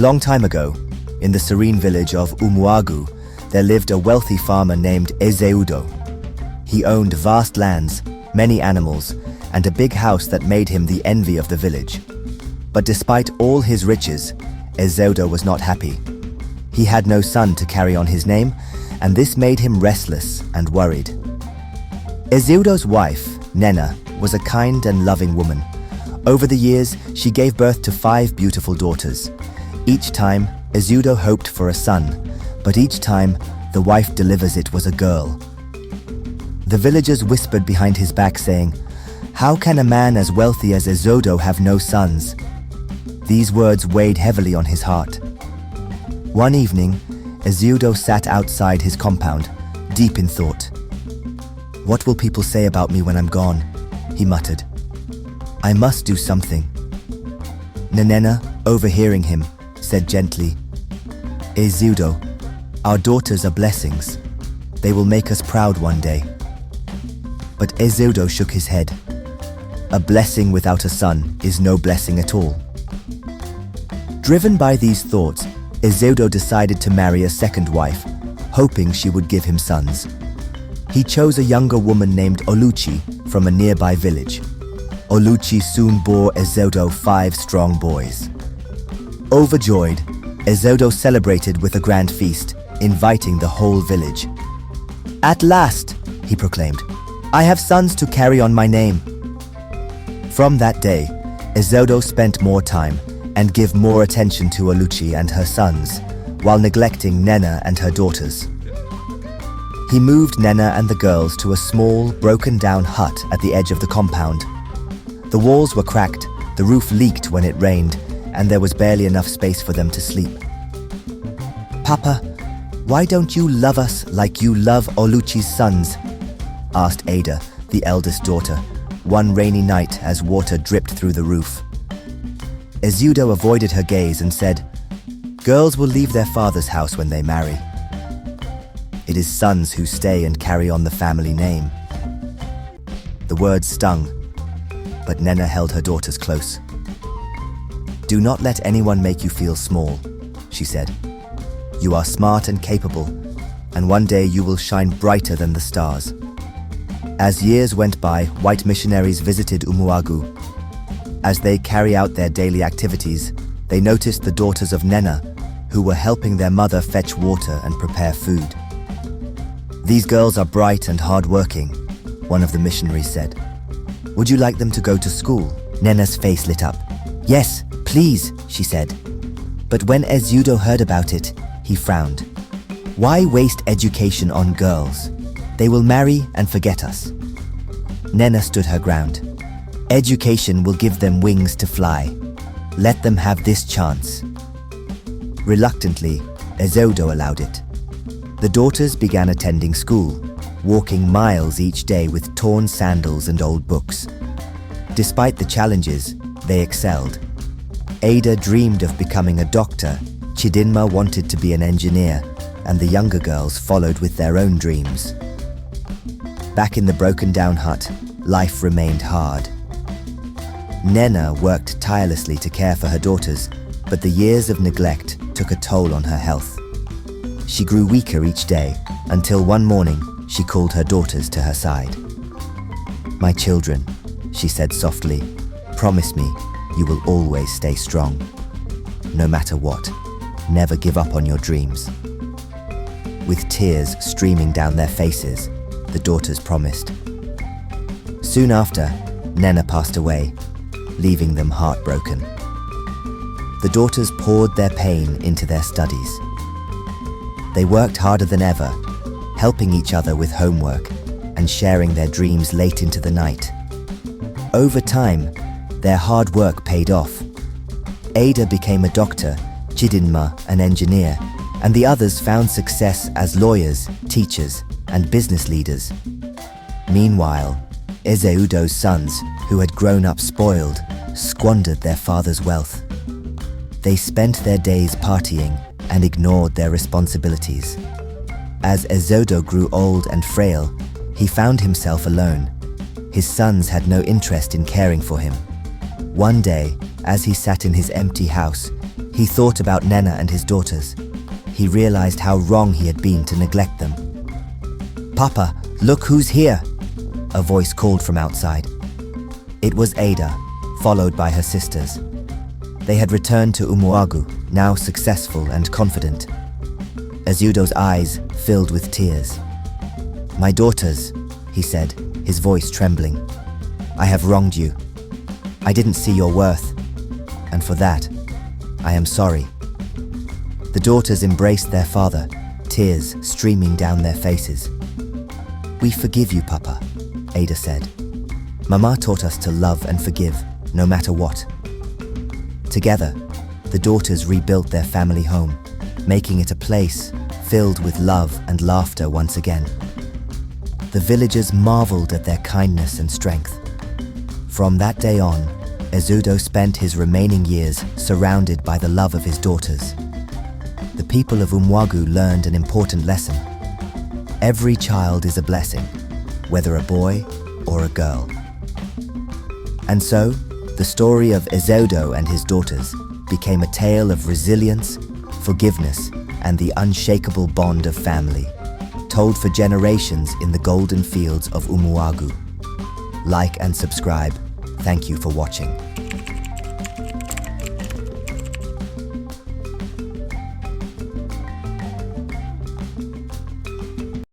long time ago, in the serene village of Umuagu, there lived a wealthy farmer named Ezeudo. He owned vast lands, many animals, and a big house that made him the envy of the village. But despite all his riches, Ezeudo was not happy. He had no son to carry on his name, and this made him restless and worried. Ezeudo's wife, Nnenna, was a kind and loving woman. Over the years, she gave birth to 5 beautiful daughters. Each time, Ezeudo hoped for a son, but each time, the wife delivers it was a girl. The villagers whispered behind his back saying, "How can a man as wealthy as Ezeudo have no sons?" These words weighed heavily on his heart. One evening, Ezeudo sat outside his compound, deep in thought. "What will people say about me when I'm gone?" he muttered. "I must do something." Nnenna, overhearing him, said gently, "Ezeudo, our daughters are blessings. They will make us proud one day." But Ezeudo shook his head. A blessing without a son is no blessing at all. Driven by these thoughts, Ezeudo decided to marry a second wife, hoping she would give him sons. He chose a younger woman named Oluchi from a nearby village. Oluchi soon bore Ezeudo 5 strong boys. Overjoyed, Ezeudo celebrated with a grand feast, inviting the whole village. "At last," he proclaimed, "I have sons to carry on my name." From that day, Ezeudo spent more time and gave more attention to Oluchi and her sons, while neglecting Nnenna and her daughters. He moved Nnenna and the girls to a small, broken-down hut at the edge of the compound. The walls were cracked, the roof leaked when it rained, and there was barely enough space for them to sleep. "Papa, why don't you love us like you love Oluchi's sons?" asked Ada, the eldest daughter, one rainy night as water dripped through the roof. Ezeudo avoided her gaze and said, "Girls will leave their father's house when they marry. It is sons who stay and carry on the family name." The words stung, but Nnenna held her daughters close. "Do not let anyone make you feel small," she said. "You are smart and capable, and one day you will shine brighter than the stars." As years went by, white missionaries visited Umuagu. As they carry out their daily activities, they noticed the daughters of Nnenna, who were helping their mother fetch water and prepare food. "These girls are bright and hard-working," one of the missionaries said. "Would you like them to go to school?" Nnenna's face lit up. "Yes, please," she said. But when Ezeudo heard about it, he frowned. "Why waste education on girls? They will marry and forget us." Nnenna stood her ground. "Education will give them wings to fly. Let them have this chance." Reluctantly, Ezeudo allowed it. The daughters began attending school, walking miles each day with torn sandals and old books. Despite the challenges, they excelled. Ada dreamed of becoming a doctor, Chidinma wanted to be an engineer, and the younger girls followed with their own dreams. Back in the broken-down hut, life remained hard. Nnenna worked tirelessly to care for her daughters, but the years of neglect took a toll on her health. She grew weaker each day, until one morning she called her daughters to her side. "My children," she said softly, "promise me you will always stay strong. No matter what, never give up on your dreams." With tears streaming down their faces, the daughters promised. Soon after, Nnenna passed away, leaving them heartbroken. The daughters poured their pain into their studies. They worked harder than ever, helping each other with homework and sharing their dreams late into the night. Over time, their hard work paid off. Ada became a doctor, Chidinma an engineer, and the others found success as lawyers, teachers, and business leaders. Meanwhile, Ezeudo's sons, who had grown up spoiled, squandered their father's wealth. They spent their days partying and ignored their responsibilities. As Ezeudo grew old and frail, he found himself alone. His sons had no interest in caring for him. One day, as he sat in his empty house, He thought about Nnenna and his daughters. He realized how wrong he had been to neglect them. "Papa, look who's here!" a voice called from outside. It was Ada, followed by her sisters. They had returned to Umuagu, now successful and confident. Ezeudo's eyes filled with tears. "My daughters," he said, his voice trembling. "I have wronged you. I didn't see your worth, and for that, I am sorry." The daughters embraced their father, tears streaming down their faces. "We forgive you, Papa," Ada said. "Mama taught us to love and forgive, no matter what." Together, the daughters rebuilt their family home, making it a place filled with love and laughter once again. The villagers marveled at their kindness and strength. From that day on, Ezeudo spent his remaining years surrounded by the love of his daughters. The people of Umuagu learned an important lesson. Every child is a blessing, whether a boy or a girl. And so, the story of Ezeudo and his daughters became a tale of resilience, forgiveness, and the unshakable bond of family, told for generations in the golden fields of Umuagu. Like and subscribe. Thank you for watching.